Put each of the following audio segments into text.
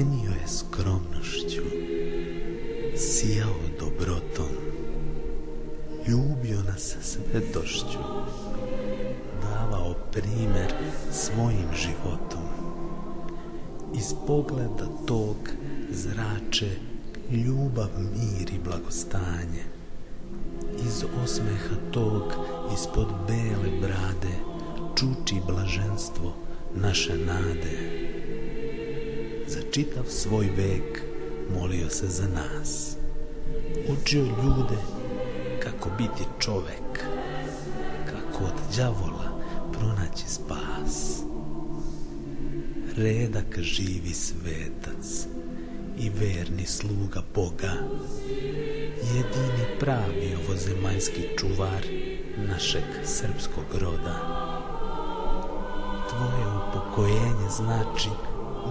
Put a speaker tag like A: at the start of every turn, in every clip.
A: plenio je skromnošću, sijao dobrotom, ljubio nas svetošću, davao primer svojim životom. Iz pogleda tog zrače ljubav, mir i blagostanje. Iz osmeha tog, ispod bele brade, čuči blaženstvo naše nade. Za čitav svoj vek molio se za nas, učio ljude kako biti čovek, kako od đavola pronaći spas. Redak živi svetac i verni sluga Boga, jedini pravi ovozemaljski čuvar našeg srpskog roda. Tvoje upokojenje znači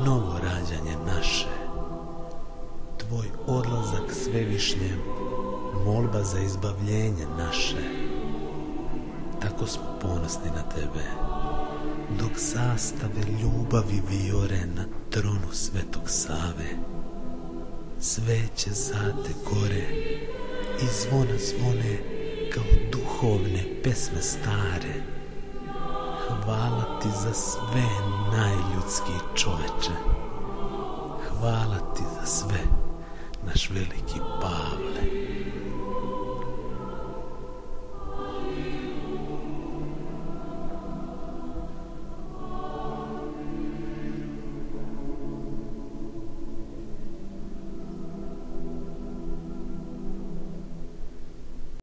A: novo rađanje naše, tvoj odlazak svevišnjem molba za izbavljenje naše. Tako smo ponosni na tebe, dok zastave ljubavi vijore na tronu Svetog Save. Sveće zate gore i zvona zvone kao duhovne pesme stare. Hvala ti za sve, najljudski čoveče. Hvala ti za sve, naš veliki Pavle.